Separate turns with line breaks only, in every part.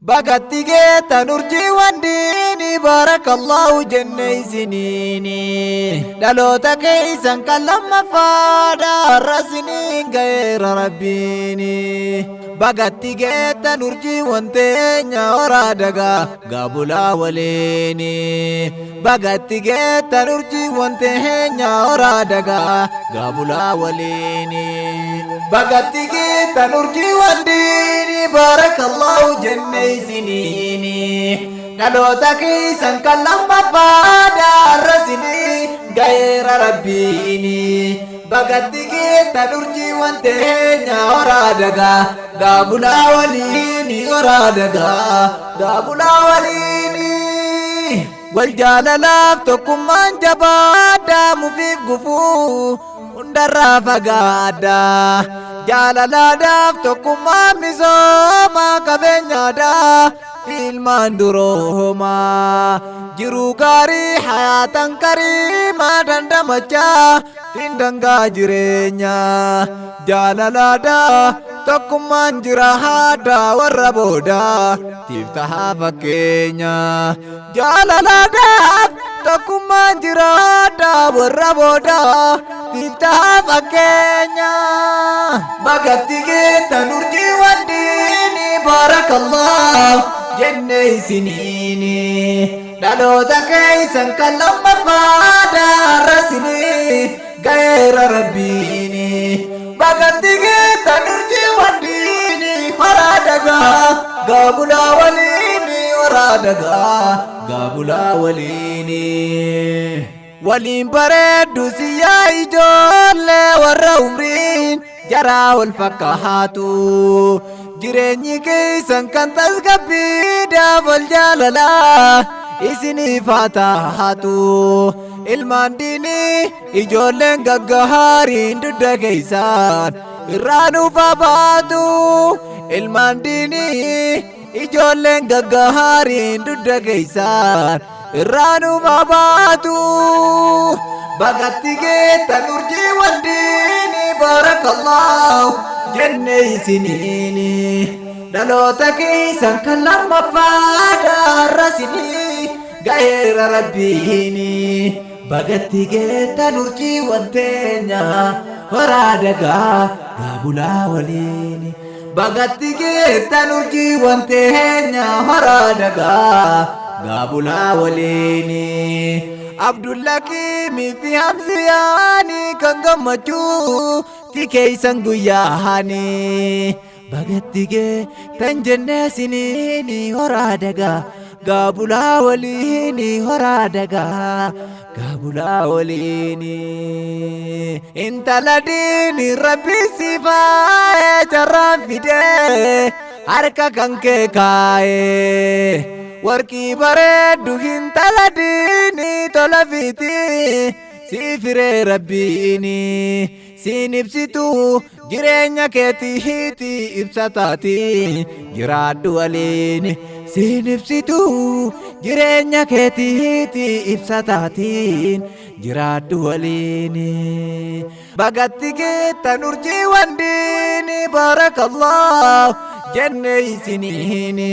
bagatti geetta nurjii wandini barakallahu jennee isiniini dhaloota keeysan kan lammafaadha har'asiniin gaheera rabbiini bagatti geetta nurjii wanteenya horaa dagaa gaabulaa waliini bagatti geetta nurjii wanteenya horaa dagaa gaabulaa waliini bagatti geetta nurjii wandini barakallahu jennee isiniini dhaloota keeysan kan lammafaadha har'asiniin gaheera rabbiini bagatti geetta nurjii wanteenya horaa dagaa gaabulaa waliini horaa dagaa gaabulaa waliini wal jaalalaaf tokkummaan jabaadha mufiif gufuu hundarraa fagaadha jaalalaadhaaf tokkummaan misooma qabeenyaadha ilmaan duroomaa jiruu gaarii hayaatan kariimaa dandamachaa tindangaa jireenya jaalalaadha tokkummaan jira haadha warra booda tiftahaa fakkeenya jaalalaadhaaf tokkummaan jira haadha warra booda tiftahaa fakkeenya bagatti geetta nurjii wandini barakallahu jennee isiniini dhaloota keeysan kan lammafaadha har'asiniin gaheera rabbiini bagatti geetta nurjii wandini horaa dagaa gaabulaa waliini horaa dagaa gaabulaa waliini waliin bareeddu siyyaa ijoollee warra umriin jaraa wal fakkaatu jireenyi keeysan kan tasgabbiidhaaf wal jaalalaa isiniif haa taatu ilmaan diinii ijoolleen gaggahaariin dudda keeysan irraa nuuf haa baatu ilmaan diinii ijoolleen gaggahaariin dudda keeysan irraa nuuf haa baatu bagatti geetta nurjii wandini barakallahu jennee isiniini dhaloota keeysan kan lammafaadha har'asiniin gaheera rabbiini bagatti geetta nurjii wanteenya horaa dagaa gaabulaa waliini bagatti geetta nurjii wanteenya horaa dagaa gaabulaa waliini Abdullakimi fi Hamziyaani kan gammachuu keeysan guyyaani bagatti geettan jennee isiniini horaa dagaa gaabulaa waliini horaa dagaa gaabulaa waliini intala diini rabbi sifaa'ee jarraan fidee harka kan kee kaa'ee warqii bareeddu intala diini tola fiti siifiree rabbiini siin ibsitu jireenya keetiiti ibsataati jiraadhu waliin siin ibsitu jireenya keetiiti ibsataati jiraadhu waliin bagatti geetta nurjii wandini barakallahu jennee isiniini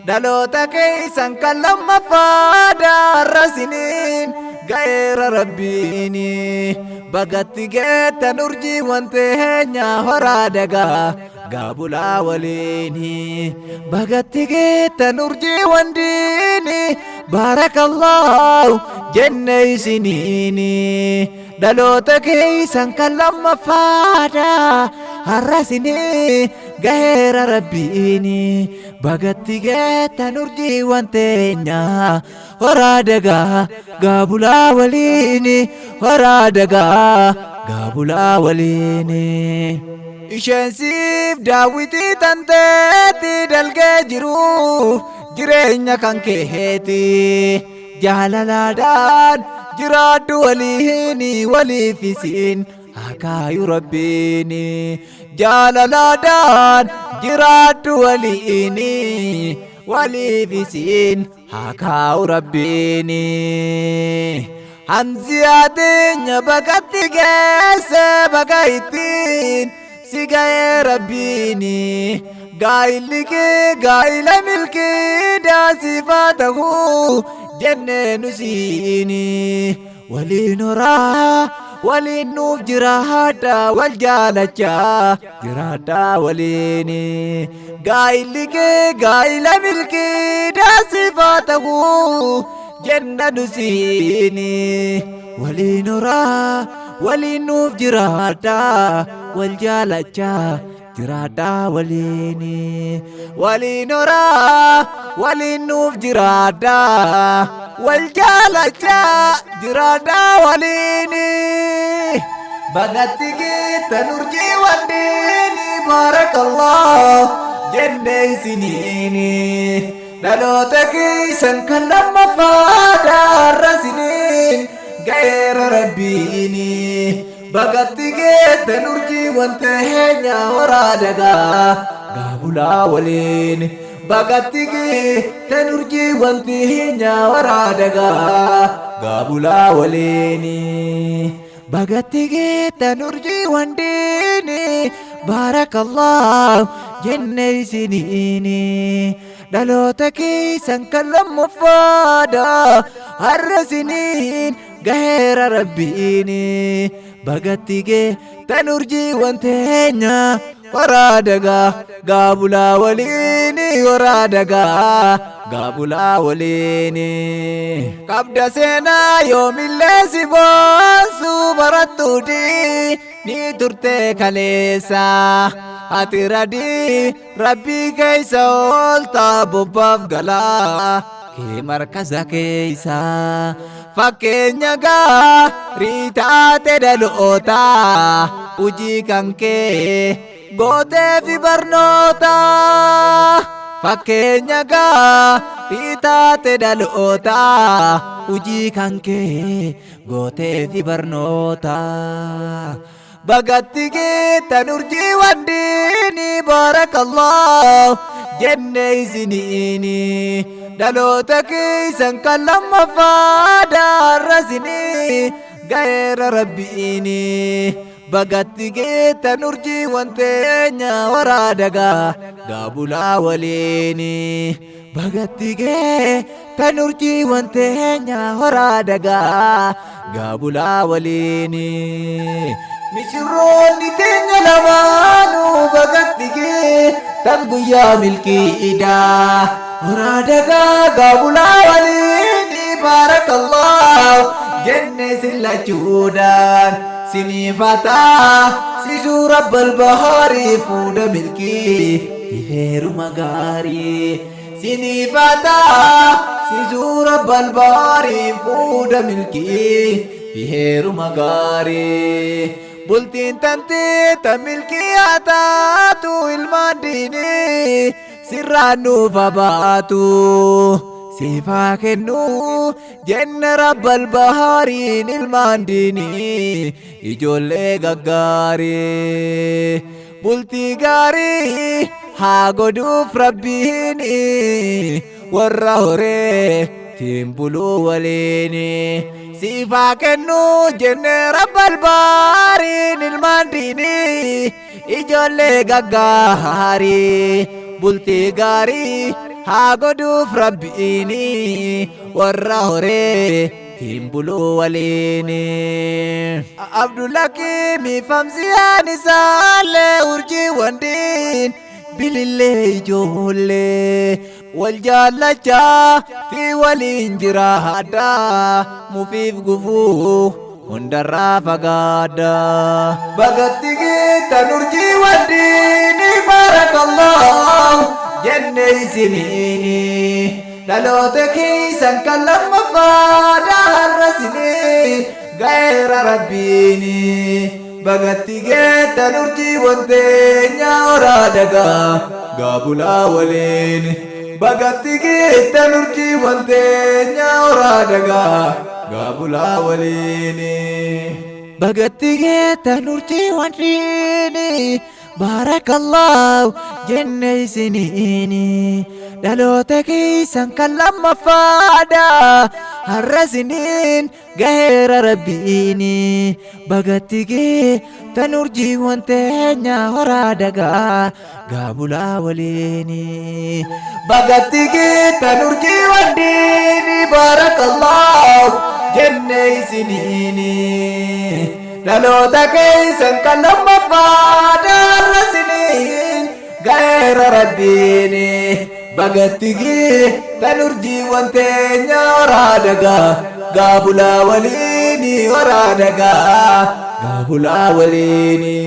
dhaloota keeysan kan lammafaadha har'asiniin gaheera rabbiini bagatti geetta nurjii wanteenya horaa dagaa gaabulaa waliini bagatti geetta nurjii wandini barakallahu jennee isiniini dhaloota keeysan kan lammafaadha har'asiniin gaheera rabbiini bagatti geetta nurjii wanteenya horaa dagaa gaabulaa waliini horaa dagaa gaabulaa waliini isheen siif daawwitii tanteeti dalgee jiruuf jireenya kan keeti jaalalaadhaan jiraadhu waliini waliif isiin hakaayu rabbiini jaalalaadhaan jiraadhu waliini waliif isiin hakaayu rabbiini hamziyaa teenya bagatti geesse baga ittiin si ga'ee rabbiini gaa'illi kee gaa'ila milkii daasifaa ta'uu jennee nu siini waliin horaa waliin nuuf jiraadha wal jaalachaa jiraadha waliin gaa'illi kee gaa'ila milkii daasifaa ta'uu jenna nu siini waliin horaa waliin nuuf jiraadha wal jaalachaa jiraadha waliin waliin horaa waliin nuuf jiraadha wal jaalachaa jiraadha waliin bagatti geettan urjii wandiini baarakallah jennee isiniini dhaloota keessan kan lammaffaadha har'asiniin ga'eera rabbiini bagatti geettan urjii wanteenya horaa dagaa gaabulaa waliin bagatti geettan urjii wanteenya horaa dagaa gaabulaa waliin bagatti geettan urjii wandiini baarakallah jennee isiniini dhaloota keessan kan lammaffaadha har'asiniin ga'eera rabbiini bagatti geettan urjii wanteenya horaa dagaa gaabulaa waliin horaa dagaa gaabulaa waliin qabda seenaa yoomillee si boonsu barattuuti ni turte kaleessa ati radii rabbii keessa ooltaa bobbaaf galaa kee markaza keessa fakkeenya gaarii taate dhaloota hojii kan kee gootee fi barnoota fakkeenya gaarii taate dhaloota hojii kan kee gootee fi barnoota bagatti geettan urjii wandiini baarakallah jennee isiniini dhaloota keessan kan lammaffaadha har'asiniin ga'eera rabbiini bagatti geettan urjii wanteenya horaa dagaa gaabulaa waliin bagatti geettan urjii wanteenya horaa dagaa gaabulaa waliin misirroonni teenya lamaanuu bagatti geettan guyyaa milkiidhaa horaa dagaa gaabulaa waliin baarakallah jennee sillachuudhaan siniifataa sisuu rabbal bahaarii fuudha milkii heeruma gaarii siniifataa sisuu rabbal bahaarii fuudha milkii heeruma gaarii bultiin tantee ta milkii haa taatu ilmaan diinii sirraan nuuf baatu siifaa kennu jenna rabbal bahaariin ilmaan diinii ijoollee gaggaarii bultii gaarii haa godhuuf rabbiin warra horee tiin buluu waliin siifaa kennu jenne rabbal bahaariin ilmaan diinii ijoollee gaggaarii bultii gaarii haa godhuuf rabbiin warra horee tiin buluu waliin abdullakii famsiyaan isaallee urjii wandiin bilillee ijoollee wal jaallachaa fi waliin jiraadha mufiif gufuu hundarraa fagaadha bagatti geettan urjii wandiin baarakallah jenne isiniini dhaloota keessan kan lammaffaadha har'asiniin ga'eera rabbiini bagatti geettan urjii wanteenya horaa dagaa gaabulaa waliin bagatti geettan urjii wanteenya horaa dagaa gaabulaa waliin bagatti geettan urjii wandiin baarakallah jenne isiniini dhaloota keessan kan lammaffaadha harrasiniin gaheera rabbiini bagattigee tan urjiiwwan teenya horaa dagaa gaabulaa waliini bagattigee tan urjiiwwan diini baarakallahu jenne isiniini dhaloota keessan kan lammaffaa harrasiniin gaheera rabbiini bagattigee tan urjiiwwan teenya horaa dagaa gaabulaa waliini horaa dagaa gaabulaa waliini.